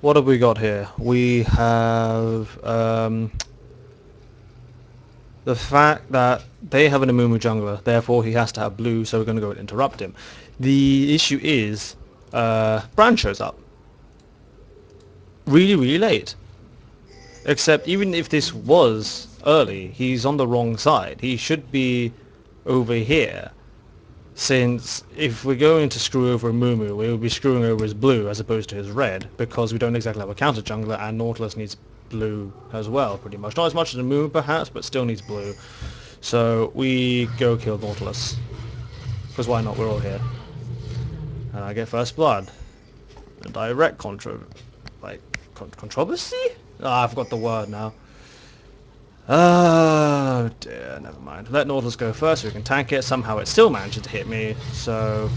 what have we got here? We have the fact that they have an Amumu jungler, therefore he has to have blue, so we're going to go and interrupt him. The issue is, Bran shows up. Really, really late. Except even if this was early, he's on the wrong side. He should be over here. Since if we're going to screw over Amumu, we will be screwing over his blue as opposed to his red, because we don't exactly have a counter jungler, and Nautilus needs blue as well, pretty much. Not as much as Amumu perhaps, but still needs blue. So we go kill Nautilus. Because why not, we're all here. And I get first blood. A direct controversy? I forgot the word now. Oh dear, never mind. Let Nautilus go first so we can tank it. Somehow it still manages to hit me, so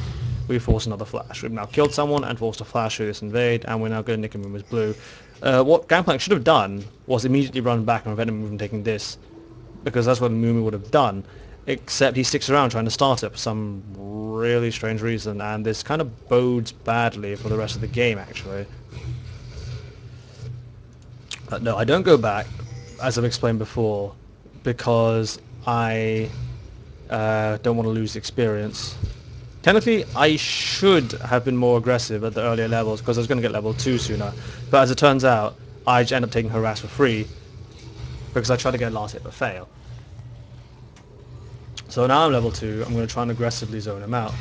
we force another flash. We've now killed someone and forced a flash through this invade, and we're now going to nick Amumu's blue. What Gangplank should have done was immediately run back and prevent him from taking this, because that's what Amumu would have done, except he sticks around trying to start it for some really strange reason, and this kind of bodes badly for the rest of the game, actually. No, I don't go back, as I've explained before, because I don't want to lose experience. Technically, I should have been more aggressive at the earlier levels, because I was going to get level 2 sooner, but as it turns out, I end up taking Harass for free, because I tried to get last hit but fail. So now I'm level 2, I'm going to try and aggressively zone him out.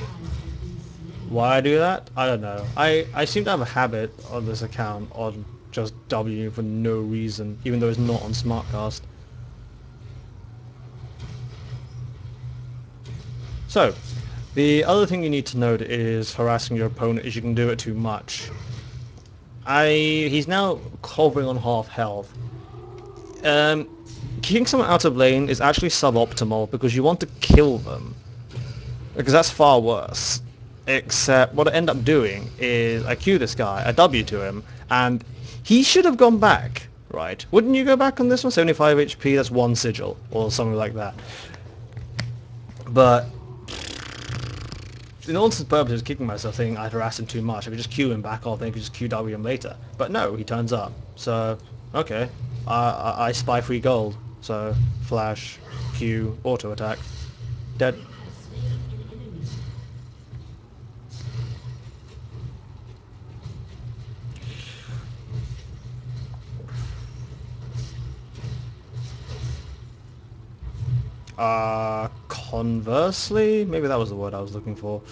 Why I do that? I don't know. I seem to have a habit on this account on just W for no reason, even though it's not on Smartcast. So, the other thing you need to note is harassing your opponent is you can do it too much. He's now hovering on half health. Keeping someone out of lane is actually suboptimal because you want to kill them, because that's far worse. Except what I end up doing is I Q this guy, I W to him, and he should have gone back, right? Wouldn't you go back on this one? 75 HP, that's 1 sigil, or something like that. But in all intents and purposes, kicking myself thinking I'd harass him too much. I could just Q him back off, then I could just QW him later. But no, he turns up. So, okay. I spy free gold. So, flash, Q, auto attack. Dead. Conversely, maybe that was the word I was looking for.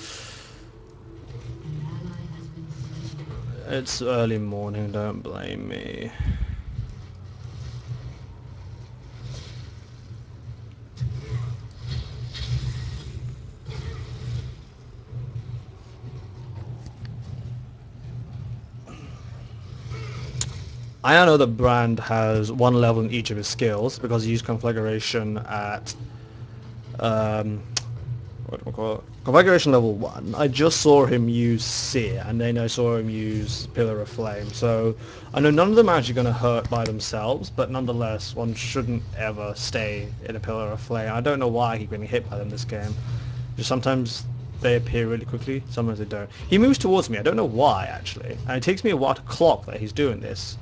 It's early morning, don't blame me. I now know that Brand has 1 level in each of his skills because he used configuration at what do we call it? Configuration level 1. I just saw him use Seer, and then I saw him use Pillar of Flame. So I know none of them are actually going to hurt by themselves, but nonetheless, one shouldn't ever stay in a Pillar of Flame. I don't know why I keep getting hit by them this game. Just sometimes they appear really quickly, sometimes they don't. He moves towards me, I don't know why actually, and it takes me a while to clock that he's doing this.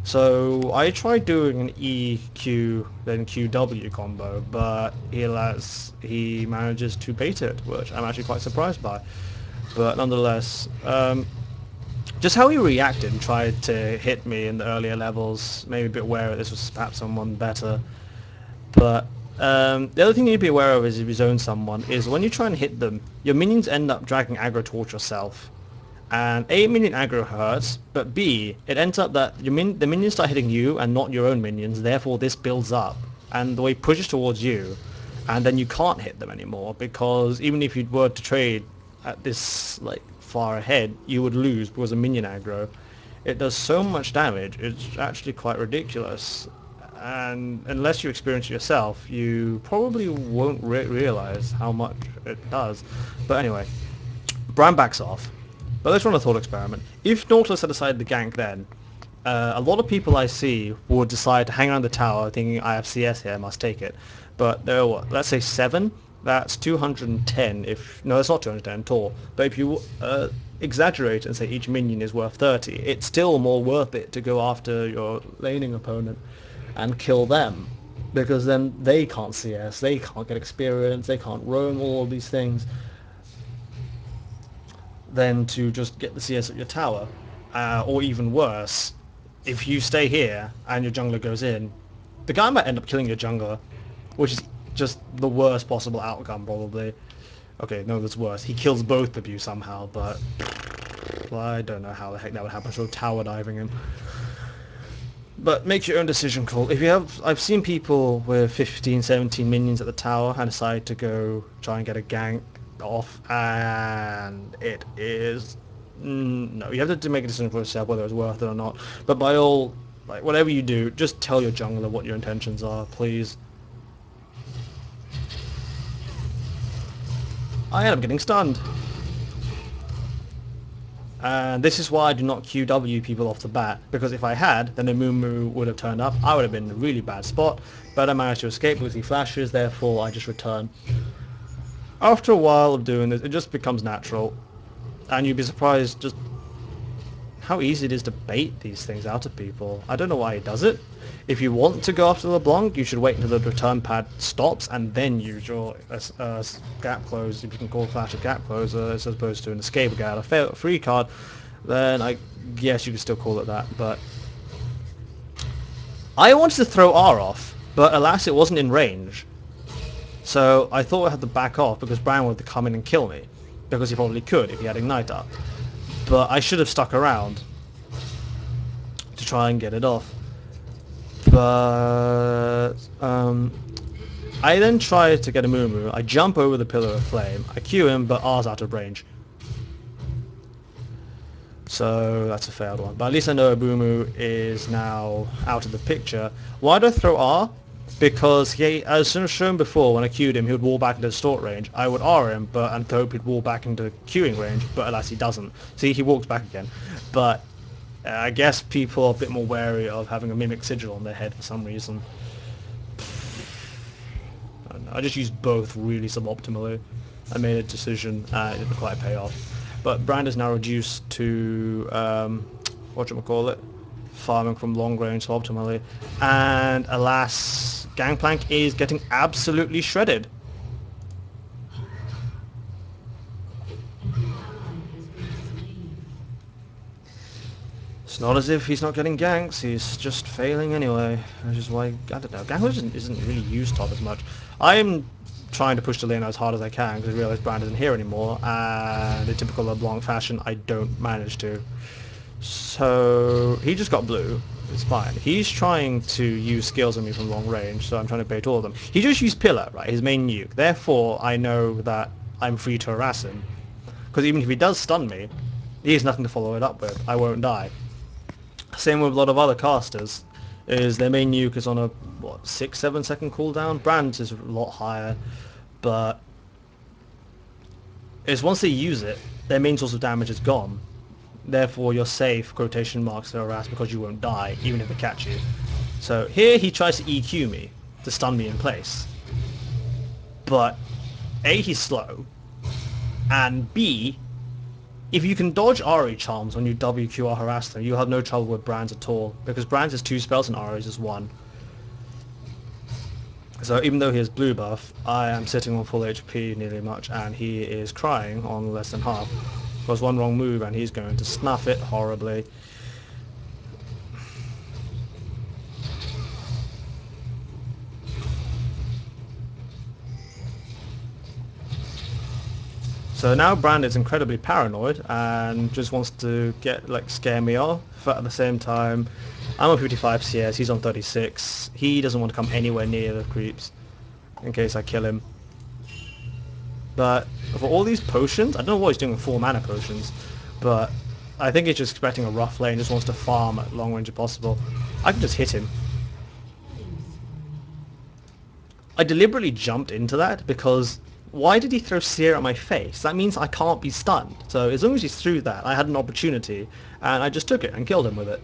So I tried doing an EQ then QW combo, but he manages to bait it, which I'm actually quite surprised by. But nonetheless, just how he reacted and tried to hit me in the earlier levels, maybe a bit wary this was perhaps someone better. But the other thing you need to be aware of is if you zone someone, is when you try and hit them, your minions end up dragging aggro towards yourself. And A, minion aggro hurts, but B, it ends up that the minions start hitting you and not your own minions, therefore this builds up, and the way it pushes towards you, and then you can't hit them anymore, because even if you were to trade at this, like, far ahead, you would lose because of minion aggro. It does so much damage, it's actually quite ridiculous, and unless you experience it yourself, you probably won't realize how much it does. But anyway, Bran backs off. But let's run a thought experiment. If Nautilus had decided to gank then, a lot of people I see would decide to hang around the tower thinking I have CS here, I must take it. But there are what, let's say 7? That's 210 if... No, it's not 210 at all. But if you exaggerate and say each minion is worth 30, it's still more worth it to go after your laning opponent and kill them. Because then they can't CS, they can't get experience, they can't roam, all these things. Than to just get the CS at your tower. Or even worse, if you stay here and your jungler goes in, the guy might end up killing your jungler, which is just the worst possible outcome probably. Okay, no, that's worse. He kills both of you somehow, but I don't know how the heck that would happen, so tower diving him. But make your own decision, Cole. If you have, I've seen people with 15, 17 minions at the tower and decide to go try and get a gank off, and it is no. You have to make a decision for yourself whether it's worth it or not. But by all, like whatever you do, just tell your jungler what your intentions are, please. I end up getting stunned. And this is why I do not QW people off the bat, because if I had, then the Moo would have turned up, I would have been in a really bad spot, but I managed to escape because he flashes, therefore I just return. After a while of doing this, it just becomes natural, and you'd be surprised just how easy it is to bait these things out of people. I don't know why he does it. If you want to go after LeBlanc, you should wait until the return pad stops and then use your gap close, if you can call Flash a gap closer, as opposed to an escape guard, a free card, then I guess you could still call it that. But I wanted to throw R off, but alas it wasn't in range. So I thought I had to back off because Brown would come in and kill me, because he probably could if he had Ignite up. But I should have stuck around to try and get it off. But I then try to get a Moo. I jump over the Pillar of Flame. I Q him, but R's out of range. So that's a failed one. But at least I know Moo is now out of the picture. Why did I throw R? Because he, as shown before, when I queued him, he would wall back into distort range. I would R him, and hope he'd wall back into queuing range, but alas he doesn't. See, he walks back again. But I guess people are a bit more wary of having a Mimic Sigil on their head for some reason. I don't know. I just used both really suboptimally. I made a decision, it didn't quite pay off. But Brand is now reduced to, whatchamacallit, farming from long range optimally, and alas, Gangplank is getting absolutely shredded. It's not as if he's not getting ganks, he's just failing anyway, which is why, I don't know, Gank isn't really used top as much. I'm trying to push the lane as hard as I can because I realise Brand isn't here anymore, and in typical LeBlanc fashion I don't manage to. So he just got blue. It's fine. He's trying to use skills on me from long range, so I'm trying to bait all of them. He just used Pillar, right? His main nuke. Therefore, I know that I'm free to harass him. Because even if he does stun me, he has nothing to follow it up with. I won't die. Same with a lot of other casters. Is their main nuke is on a, what, 6-7 second cooldown? Brand's is a lot higher, but it's once they use it, their main source of damage is gone. Therefore you're safe, quotation marks, to harass because you won't die, even if they catch you. So here he tries to EQ me, to stun me in place. But A, he's slow, and B, if you can dodge RE charms when you WQR harass them, you'll have no trouble with Brands at all, because Brands has 2 spells and RE's is 1. So even though he has blue buff, I am sitting on full HP nearly much, and he is crying on less than half. Because one wrong move and he's going to snuff it horribly. So now Brand is incredibly paranoid and just wants to scare me off, but at the same time I'm on 55 CS, he's on 36. He doesn't want to come anywhere near the creeps in case I kill him. But for all these potions, I don't know what he's doing with 4 mana potions, but I think he's just expecting a rough lane, just wants to farm at long range if possible. I can just hit him. I deliberately jumped into that because why did he throw Seer at my face? That means I can't be stunned. So as long as he threw that, I had an opportunity, and I just took it and killed him with it.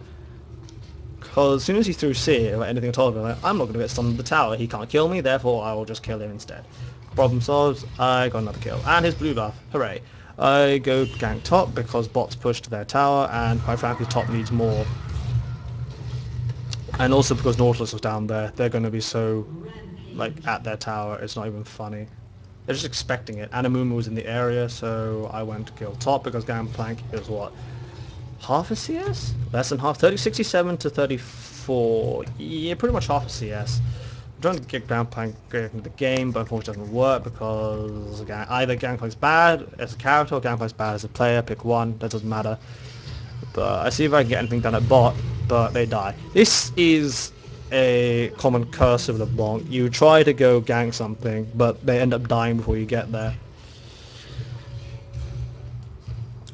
Because as soon as he threw Seer or anything at all, I'm not going to get stunned at the tower. He can't kill me, therefore I will just kill him instead. Problem solved, I got another kill. And his blue buff, hooray. I go gank top because bots push to their tower, and quite frankly top needs more. And also because Nautilus was down there, they're going to be so, like, at their tower, it's not even funny. They're just expecting it. Anamumu was in the area, so I went to kill top because Gangplank is what? Half a CS? Less than half? 67 to 34. Yeah, pretty much half a CS. I'm trying to get Gangplank into the game, but unfortunately it doesn't work because either Gangplank's bad as a character or Gangplank's bad as a player. Pick one, that doesn't matter. But I see if I can get anything done at bot, but they die. This is a common curse of Leblanc. You try to go gank something, but they end up dying before you get there.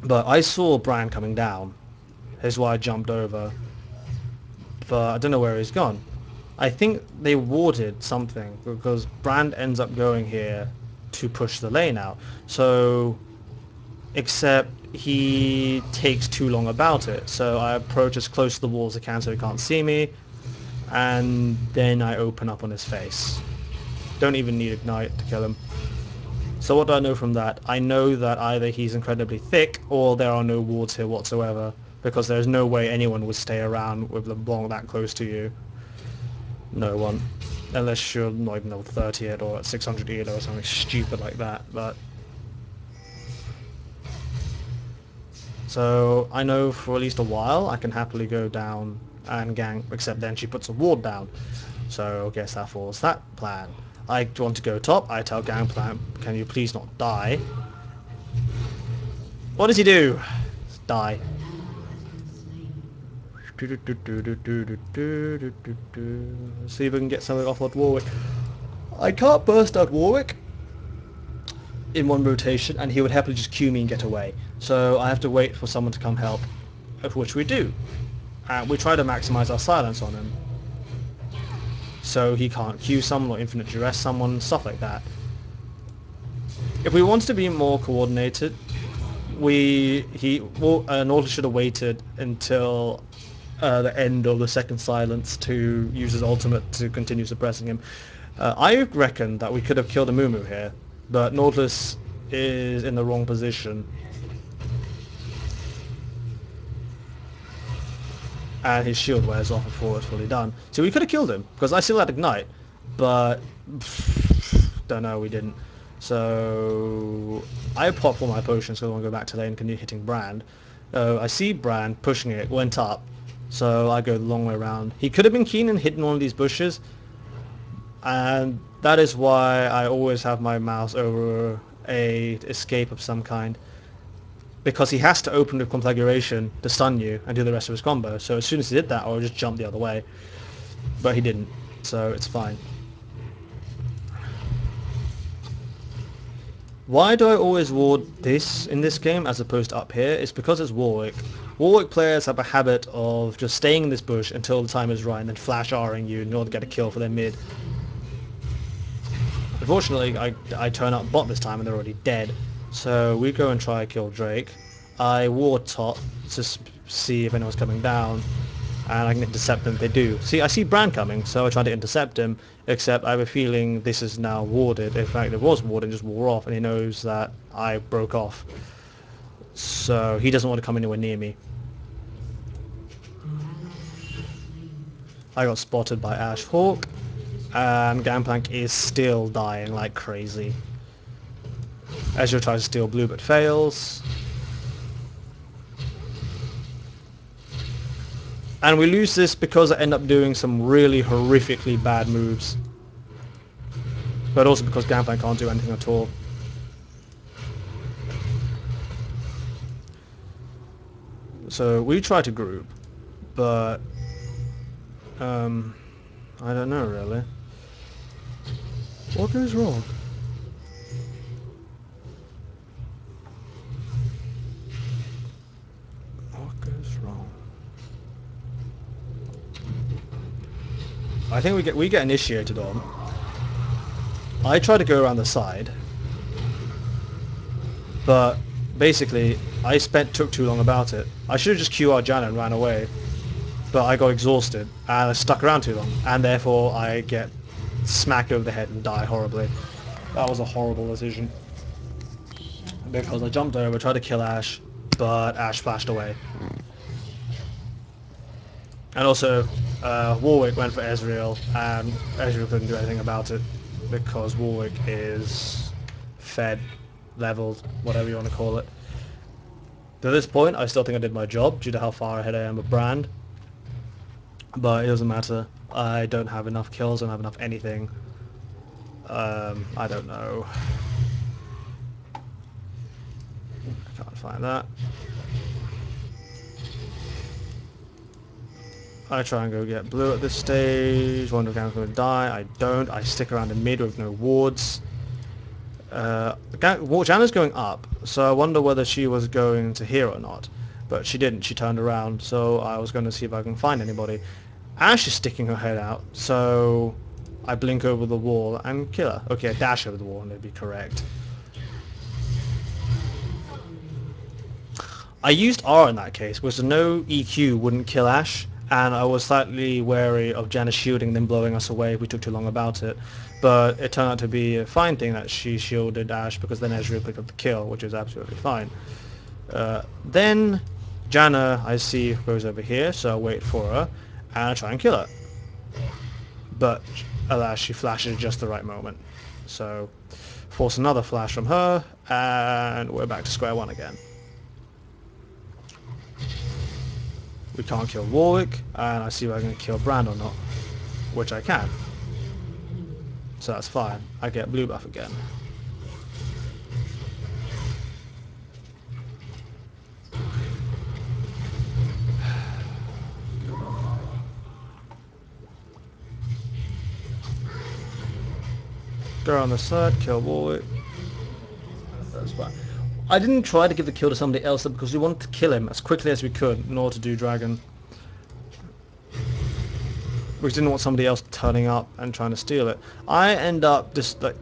But I saw Brand coming down. Here's why I jumped over. But I don't know where he's gone. I think they warded something because Brand ends up going here to push the lane out. So, except he takes too long about it. So I approach as close to the wall as I can so he can't see me. And then I open up on his face. Don't even need Ignite to kill him. So what do I know from that? I know that either he's incredibly thick or there are no wards here whatsoever, because there's no way anyone would stay around with LeBlanc that close to you. No one. Unless you're not even level 30 yet or at 600 ELO or something stupid like that. But so I know for at least a while I can happily go down and gank, except then she puts a ward down. So I guess that falls that plan. I want to go top. I tell Gangplank, can you please not die? What does he do? Die. Let's see if we can get something off of Warwick. I can't burst out Warwick in one rotation, and he would happily just Q me and get away. So I have to wait for someone to come help, of which we do. We try to maximize our silence on him, so he can't Q someone or infinite duress someone, stuff like that. If we wanted to be more coordinated, Nautilus should have waited until the end of the second silence to use his ultimate to continue suppressing him. I reckon that we could have killed a Mumu here, but Nautilus is in the wrong position. And his shield wears off before it's fully done. So we could have killed him, because I still had Ignite, but don't know, we didn't. So I popped all my potions because I want to go back to lane and continue hitting Brand. I see Brand pushing it, went up, so I go the long way around. He could have been keen and hidden one of these bushes, and that is why I always have my mouse over a escape of some kind. Because he has to open the configuration to stun you and do the rest of his combo. So as soon as he did that, I would just jump the other way. But he didn't, so it's fine. Why do I always ward this in this game as opposed to up here? It's because it's Warwick. Warwick players have a habit of just staying in this bush until the time is right and then flash R'ing you in order to get a kill for their mid. Unfortunately, I turn up bot this time and they're already dead. So we go and try to kill Drake. I ward top to see if anyone's coming down, and I can intercept them if they do. See, I see Brand coming, so I try to intercept him, except I have a feeling this is now warded. In fact, it was warded, just wore off, and he knows that I broke off. So he doesn't want to come anywhere near me. I got spotted by Ash Hawk, and Gangplank is still dying like crazy. Ezreal tries to steal blue but fails. And we lose this because I end up doing some really horrifically bad moves. But also because Gangplank can't do anything at all. So we try to group, but I don't know really. What goes wrong? What goes wrong? I think we get initiated on. I try to go around the side, but basically I took too long about it. I should have just QR'd Janna and ran away, but I got exhausted and I stuck around too long, and therefore I get smacked over the head and die horribly. That was a horrible decision. because I jumped over, tried to kill Ash, but Ash flashed away. And also, Warwick went for Ezreal, and Ezreal couldn't do anything about it because Warwick is fed, leveled, whatever you want to call it. To this point, I still think I did my job due to how far ahead I am of Brand, but it doesn't matter. I don't have enough kills, I don't have enough anything. I don't know. I can't find that. I try and go get blue at this stage. Wonder if I'm going to die. I don't. I stick around in mid with no wards. Janna's going up, so I wonder whether she was going to here or not. But she didn't. She turned around, so I was going to see if I can find anybody. Ash is sticking her head out, so I blink over the wall and kill her. Okay, I dash over the wall and it'd be correct. I used R in that case, because no EQ wouldn't kill Ash, and I was slightly wary of Janna shielding then blowing us away if we took too long about it. But it turned out to be a fine thing that she shielded Ash, because then Ezreal picked up the kill, which is absolutely fine. Then Janna, I see, goes over here, so I wait for her, and I try and kill her. But alas, she flashes at just the right moment. So force another flash from her, and we're back to square one again. We can't kill Warwick, and I see if I can kill Brand or not, which I can. So that's fine. I get blue buff again. Go on the side, kill Warwick. That's fine. I didn't try to give the kill to somebody else because we wanted to kill him as quickly as we could in order to do Dragon. We didn't want somebody else turning up and trying to steal it. I end up just like...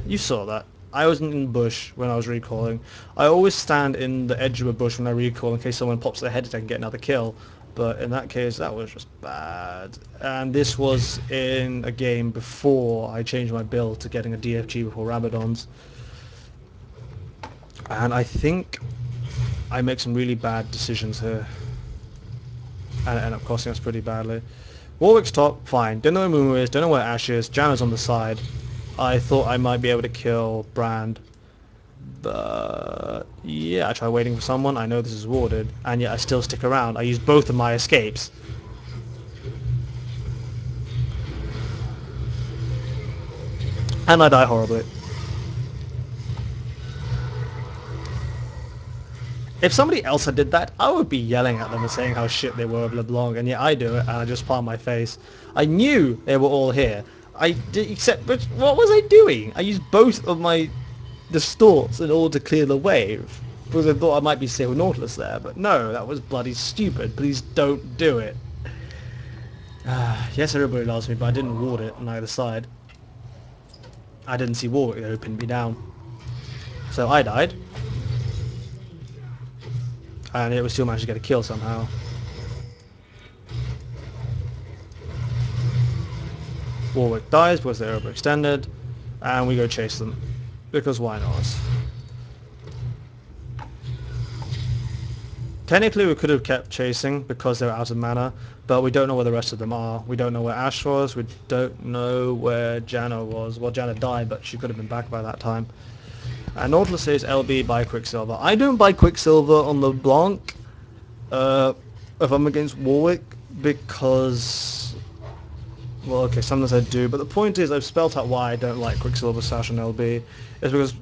You saw that. I wasn't in the bush when I was recalling. I always stand in the edge of a bush when I recall in case someone pops their head and I can get another kill. But in that case, that was just bad. And this was in a game before I changed my build to getting a DFG before Rabadon's. And I think I make some really bad decisions here. And it ended up costing us pretty badly. Warwick's top, fine. Don't know where Mumu is, don't know where Ash is. Janna's on the side. I thought I might be able to kill Brand. But yeah, I try waiting for someone. I know this is warded. And yet I still stick around. I use both of my escapes. And I die horribly. If somebody else had did that, I would be yelling at them and saying how shit they were with Leblanc, and yet I do it, and I just palm my face. I knew they were all here. I did, except, but what was I doing? I used both of my distorts in order to clear the wave, because I thought I might be safe with Nautilus there, but no, that was bloody stupid. Please don't do it. Yes, everybody loves me, but I didn't ward it on either side. I didn't see Warwick though, pinned me down. So I died. And it was still managed to get a kill somehow. Warwick dies because they're overextended, and we go chase them. Because why not? Technically we could have kept chasing because they're out of mana, but we don't know where the rest of them are. We don't know where Ash was, we don't know where Janna was. Well, Janna died, but she could have been back by that time. And Nautilus says LB buy Quicksilver. I don't buy Quicksilver on Leblanc if I'm against Warwick because... Well, okay, sometimes I do, but the point is I've spelt out why I don't like Quicksilver Sash on LB. It's because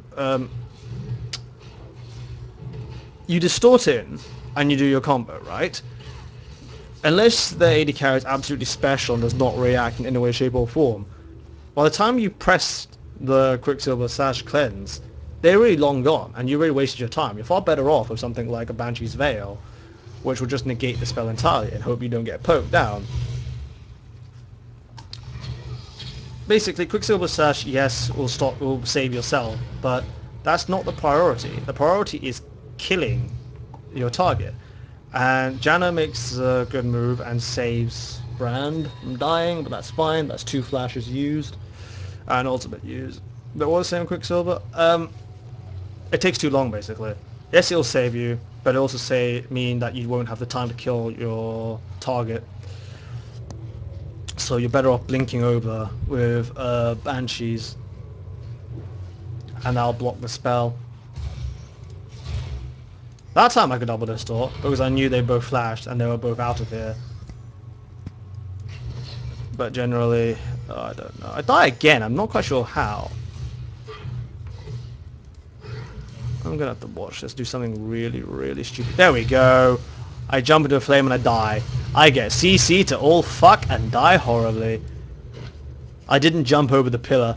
you distort in and you do your combo, right? Unless the AD carry is absolutely special and does not react in any way, shape or form, by the time you press the Quicksilver Sash cleanse, they're really long gone, and you really wasted your time. You're far better off with something like a Banshee's Veil, which will just negate the spell entirely and hope you don't get poked down. Basically, Quicksilver Sash, yes, will save yourself, but that's not the priority. The priority is killing your target. And Janna makes a good move and saves Brand from dying, but that's fine. That's 2 flashes used and ultimate used. But what was I saying, Quicksilver? it takes too long basically. Yes, it'll save you, but it'll also mean that you won't have the time to kill your target. So you're better off blinking over with Banshees, and that'll block the spell. That time I could double distort because I knew they both flashed and they were both out of here. But generally, I don't know. I die again. I'm not quite sure how. I'm gonna have to watch this do something really, really stupid. There we go. I jump into a flame and I die. I get CC to all fuck and die horribly. I didn't jump over the pillar.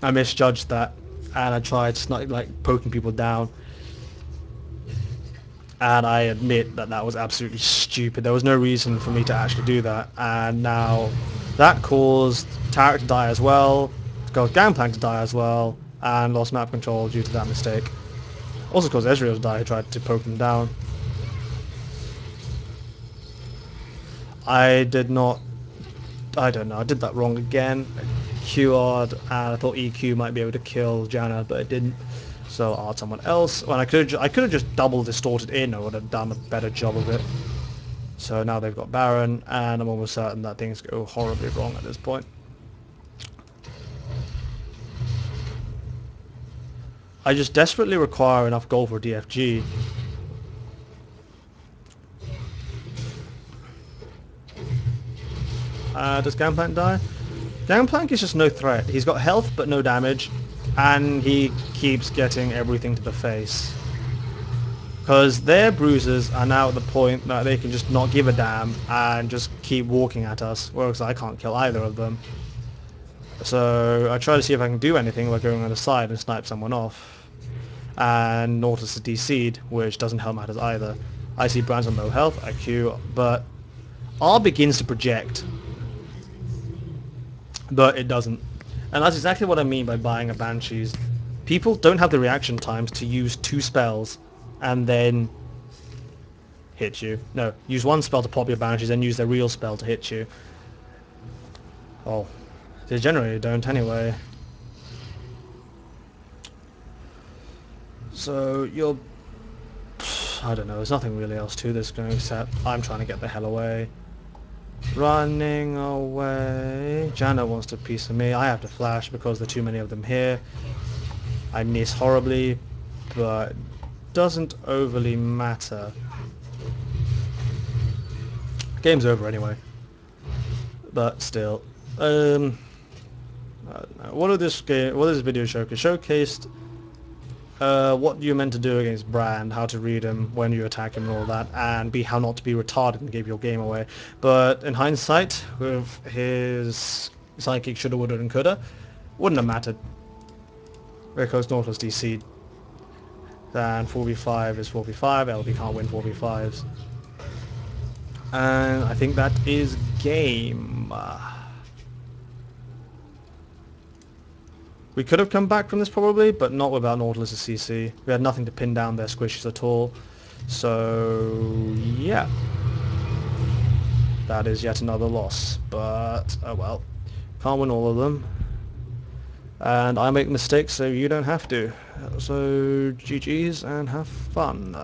I misjudged that, and I tried like poking people down. And I admit that that was absolutely stupid. There was no reason for me to actually do that. And now that caused Tarek to die as well, caused Gangplank to die as well, and lost map control due to that mistake. Also caused Ezreal to die, who tried to poke him down. I did not... I don't know, I did that wrong again. QR'd, and I thought EQ might be able to kill Janna, but it didn't. So I'll add someone else. When I could have just double distorted in, I would have done a better job of it. So now they've got Baron, and I'm almost certain that things go horribly wrong at this point. I just desperately require enough gold for DFG. Does Gangplank die? Gangplank is just no threat. He's got health but no damage, and he keeps getting everything to the face. Because their bruises are now at the point that they can just not give a damn and just keep walking at us, whereas I can't kill either of them. So I try to see if I can do anything by going on the side and snipe someone off. And Nautilus is DC'd, which doesn't help matters either. I see Brand's on low health, IQ, but R begins to project. But it doesn't. And that's exactly what I mean by buying a Banshees. People don't have the reaction times to use 2 spells and then hit you. No, use 1 spell to pop your Banshees and use their real spell to hit you. Oh, they generally don't anyway. So you're... I don't know, there's nothing really else to this going except I'm trying to get the hell away. Running away. Janna wants a piece of me. I have to flash because there are too many of them here. I miss horribly, but doesn't overly matter. Game's over anyway. But still. I don't know. What this video showcased what you're meant to do against Brand, how to read him when you attack him and all that, and how not to be retarded and give your game away. But in hindsight, with his psychic shoulda, woulda, and coulda, wouldn't have mattered. Because Nautilus DC'd. And 4v5 is 4v5, LB can't win 4v5s. And I think that is game. We could have come back from this probably, but not without Nautilus' CC. We had nothing to pin down their squishes at all. So, yeah. That is yet another loss. But, oh well. Can't win all of them. And I make mistakes so you don't have to. So, GG's and have fun.